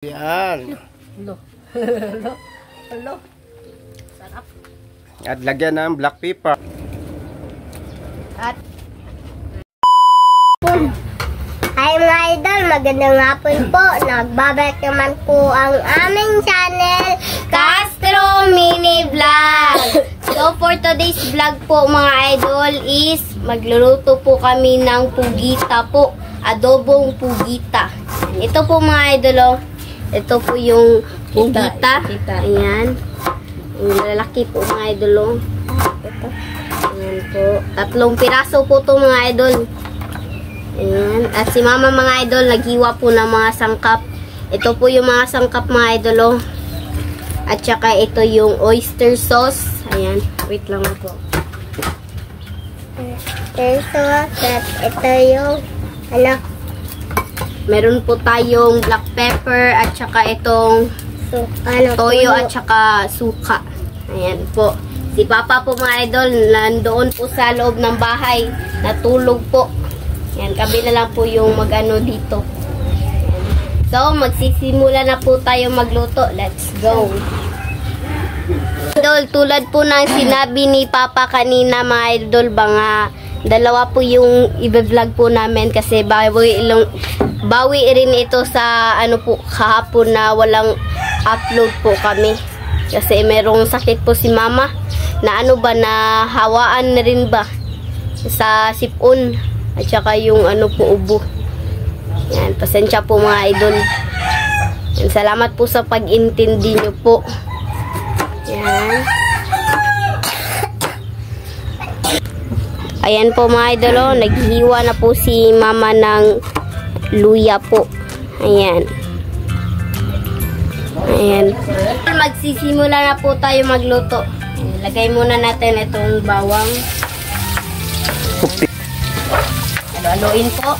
Yan. Hello. Hello. Hello. Sarap. At lagyan ng black pepper. At hi mga idol, magandang hapon po. Nagbabalik naman po ang aming channel, Castro Mini Vlog. So for today's vlog po mga idol is magluluto po kami ng pugita po. Adobong pugita. Ito po mga idol oh. Ito po yung pugita. Ayan. Yung lalaki po mga idol oh. Ito. Ayan po. 3 piraso po to mga idol. Ayan. At si mama mga idol, naghiwa po ng mga sangkap. Ito po yung mga sangkap mga idol oh. At saka ito yung oyster sauce. Ayan. Wait lang po. Oyster sauce. At ito yung meron po tayong black pepper at saka itong toyo at saka suka. Ayan po. Si Papa po mga idol, nandoon po sa loob ng bahay. Natulog po. Ayan, kabila lang po yung mag-ano dito. So, magsisimula na po tayo magluto. Let's go. Idol, tulad po ng sinabi ni Papa kanina mga idol, mga dalawa po yung i-vlog po namin kasi bawi rin ito sa ano po kahapon na walang upload po kami kasi merong sakit po si mama na ano ba na hawaan na rin ba sa sipon at saka yung ano po ubo. Yan, pasensya po mga idol. Yan, salamat po sa pag-intindi nyo po. Yan. Ayan po mga idol oh, naghihiwa na po si mama ng luya po. Ayan. Ayan. Magsisimula na po tayo magluto. Lagay muna natin itong bawang. Halo-haloin po.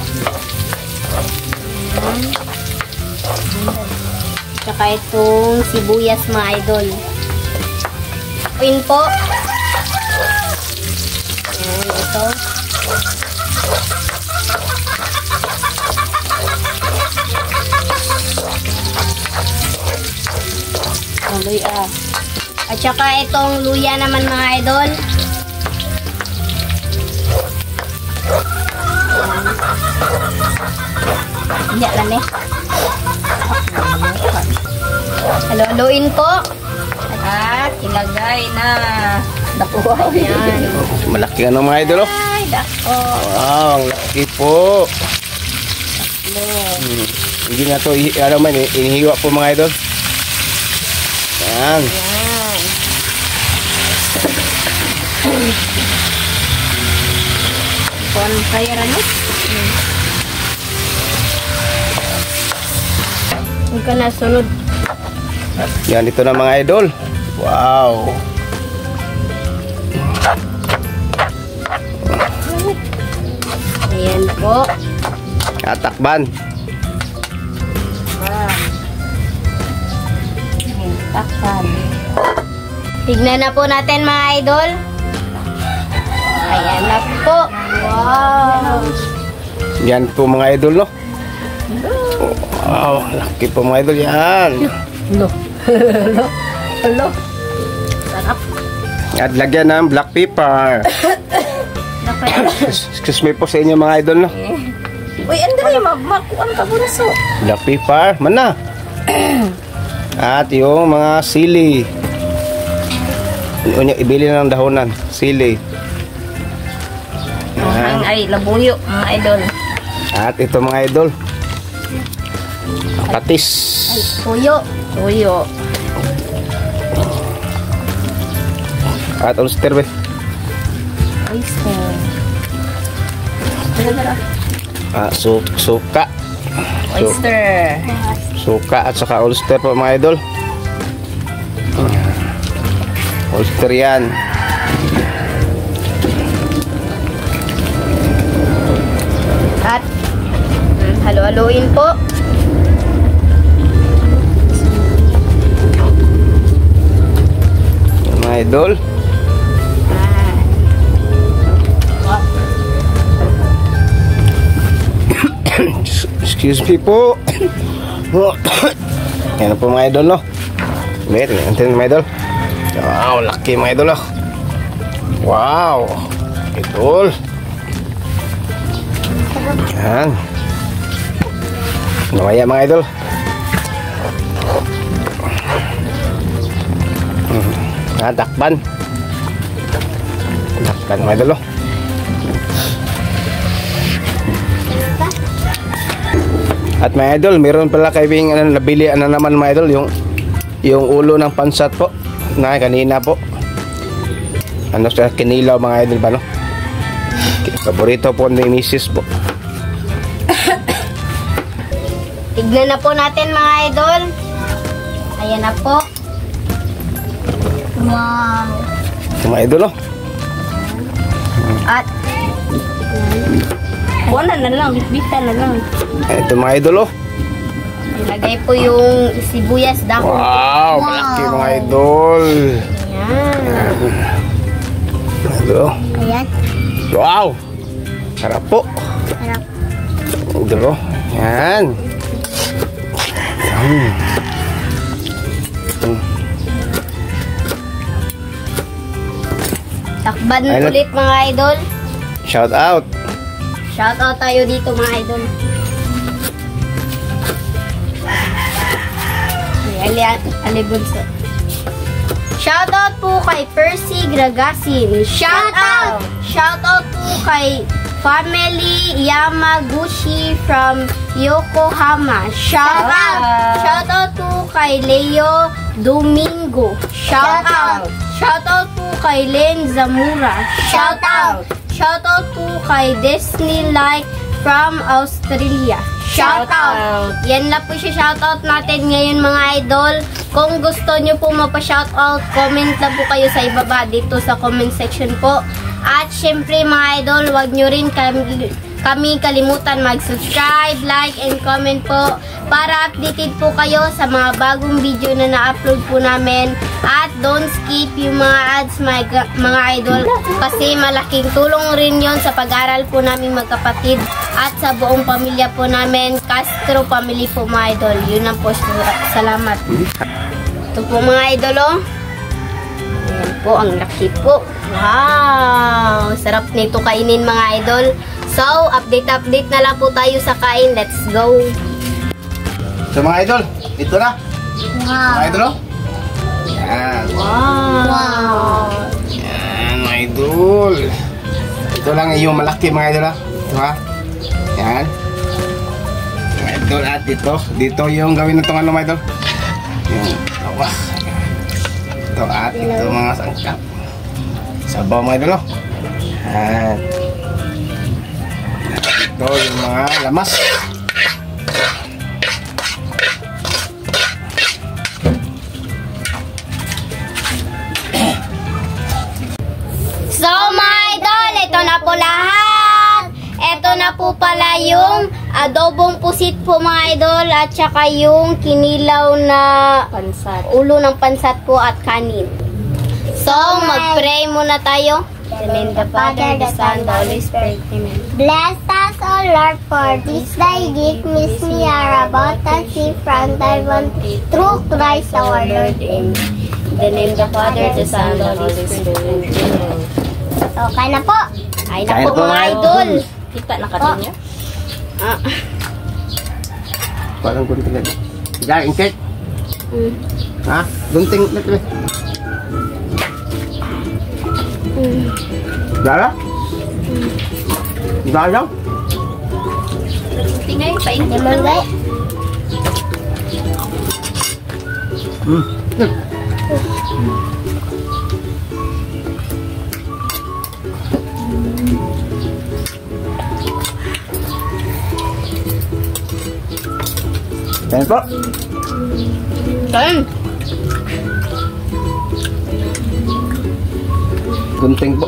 Tsaka itong sibuyas mga idol. Haloin po. Ayan, ito. Luya. At saka itong luya naman mga idol. Hindi lang eh. Halo-haloin po. At ilagay na. Nakuha. Yan. Malaki ano mga idol oh. Ay, dako. Wow, ang laki po. Hindi na to ano man inihiwa po mga idol. Yan. Yan. Pon kaya rin eh. Huwag ka na sunod. Yan ito na mga idol. Wow. Ayan po. Atakban. Takpan. Tignan na po natin mga idol. Ayan na po. Wow. Yan po mga idol no. Wow, laki po mga idol yan. hello. Hello. Hello. Sarap. At lagyan ng black pepper. Excuse me po sa inyo mga idol no. Uy, Andre, magmakuan ka bunso. Black pepper, mana? At yung mga sili. Ibili na ng dahonan. Sili. Ang ay labuyo, mga idol. At ito mga idol. Patis. Tuyo. Tuyo. At oyster be. Oyster. Suka. Oyster. Suka at saka oyster po mga idol. Oyster yan. At halo-haloin po. Mga idol. Excuse me po. Yan po mga idol, no? Meron, yan mga idol. Wow, laki mga idol, oh. Wow, idol. Yan. Namaya mga idol. Takpan. Takpan mga idol, oh. At mga idol, meron pala kaibing nabili naman mga idol, yung ulo ng pansat po na kanina po. Ano sa kinilaw mga idol ba, no? Paborito po ni Mrs. po. Tignan na po natin mga idol. Ayan na po. Wow. Ito mga idol, oh. At Wala na lang, bitbitan na lang. Ito mga idol, oh. ilagay po yung sibuyas dahon. Wow, malaki mga idol. Ayan. Idol, oh. Ayan. Wow. Sarap po. Sarap. Idol, oh. Yan. Takban Ayun. ulit mga idol. Shout out. Shout out tayo dito mga idol. Alibunso. Shout out po kay Percy Gragasin. Shout out! Shout out po kay Family Yamaguchi from Yokohama. Shout out! Shout out po kay Leo Domingo. Shout out! Shout out po kay Len Zamura. Shout out! Shout out po kay Disney Like from Australia. Shout out! Yan lang po siya shoutout natin ngayon mga idol. Kung gusto nyo po mapa-shoutout, comment lang po kayo sa ibaba dito sa comment section po. At syempre mga idol, wag nyo rin kami kalimutan mag-subscribe, like, and comment po para updated po kayo sa mga bagong video na na-upload po namin. At don't skip yung mga ads mga idol kasi malaking tulong rin yon sa pag-aral po namin magkapatid at sa buong pamilya po namin, Castro family po mga idol. Yun lang po, salamat. Ito po mga idol, oh. Ayan po, ang laki po. Wow! Sarap nito kainin mga idol. So, update na lang po tayo sa kain. Let's go! So mga idol, ito na. Wow! Mga idol, oh. Yan. Wow! Yan mga idol. Ito lang yung malaki mga idol, ah. Ito ha. Yan. Mga idol, at dito yung gawin na itong ano mga idol. Yung awas. Ito at ito mga sangkap. Sabaw mga idol, oh. Yan. Ito yung mga lamas. So mga idol, ito na po lahat. Ito na po pala yung adobong pusit po mga idol at saka yung kinilaw na Pansat. ulo ng pansat po at kanin. So, mag-pray muna tayo. In the name of the Father, the Son, the Holy Spirit. Amen. Bless us, O Lord, for this thy gift, miss me are about to see from thy one through Christ our Lord. Amen. In the name of the Father, the Son, the Holy Spirit. Amen. So, kaya na po. Ay na Kain po na po, mga mga idol. Kita na katin niya. Ah. Parang gunting na. Diyan, ingkit. Ha? Gunting na ito. Dara? Dara? Tingay, painit Naman lang. guys. Yan po. Kain. Gunting po.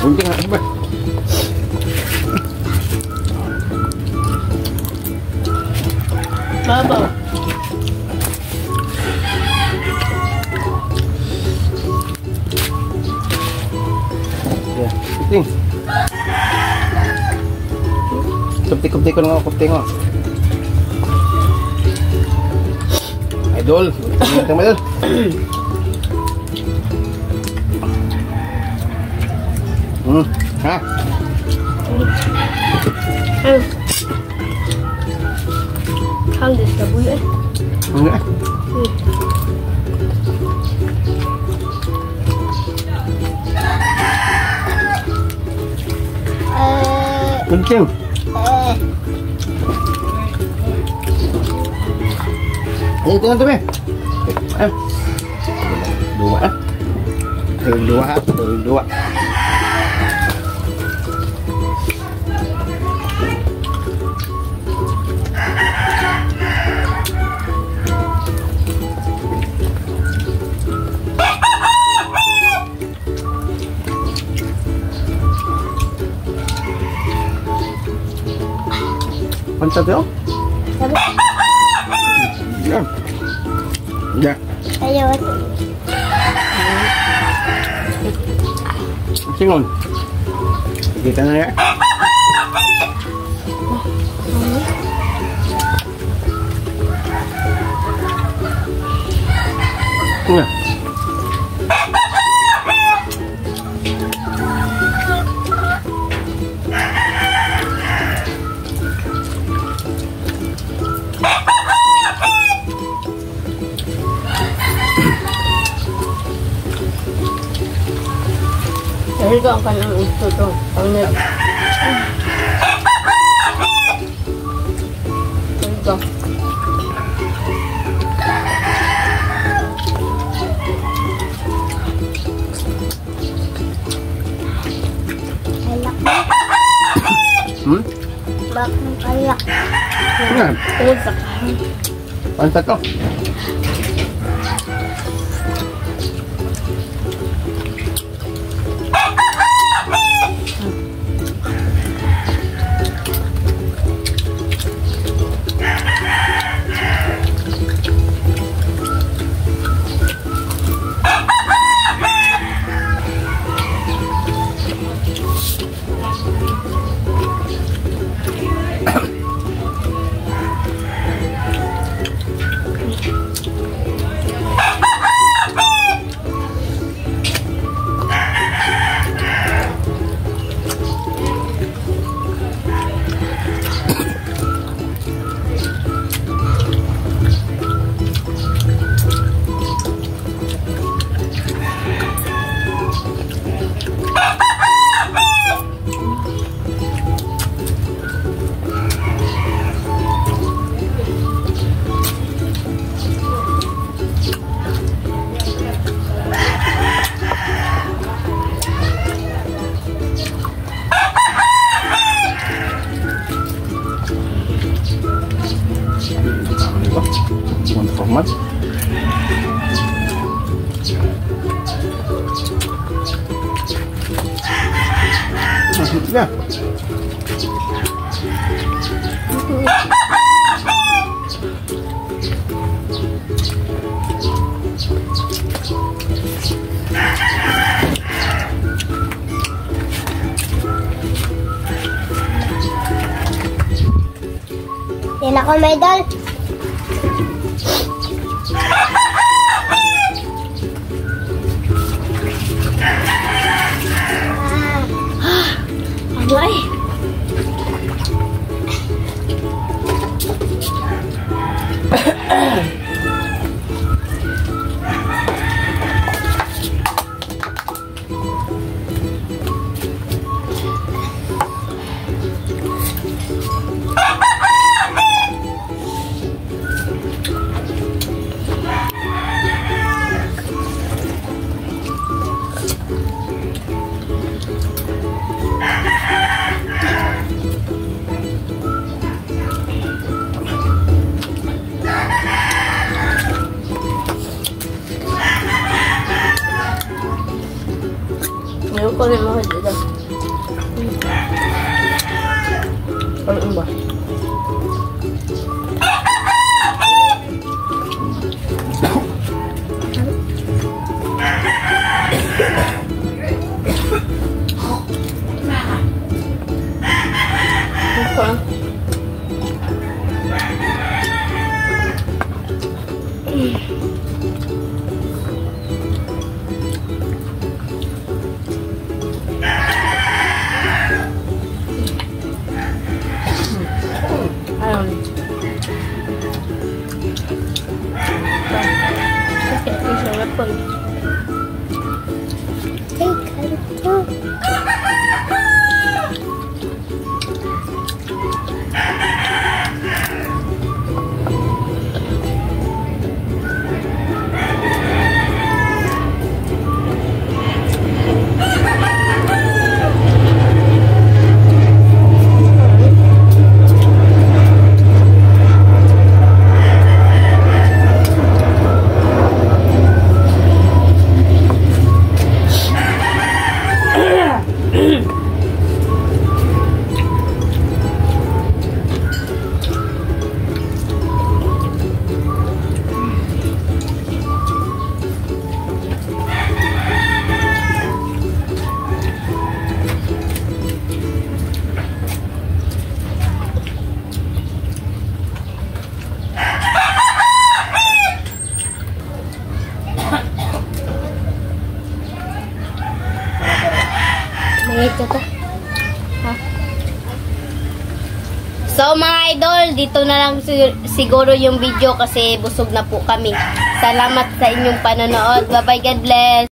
Kunting nga, ba? Babaw. Yeah, kunting. Kupti ko nga, kupti ko. Idol, tingnan mo idol. Ha? Hangis na buyo eh. Enggak. Kunting. Ayo tingnan tu, Be. Dua. Dua. Pantat yo? Ya. Ya. Ayo. Singon. Kita na ya. Nah. Dahil ka ang kanang ito to. Ang net. Dahil ka. Bakit kaya? Nah. Tungod sa kahan. Pantat to. Untuk format. Ya. Yan ako, may idol. Ano ay? Ayoko rin mga dito. Ano ba? Ayun. Sakit ko siya rapon. Ito to. Ha? So mga idol, dito na lang siguro yung video kasi busog na po kami. Salamat sa inyong panonood. Bye bye, God bless.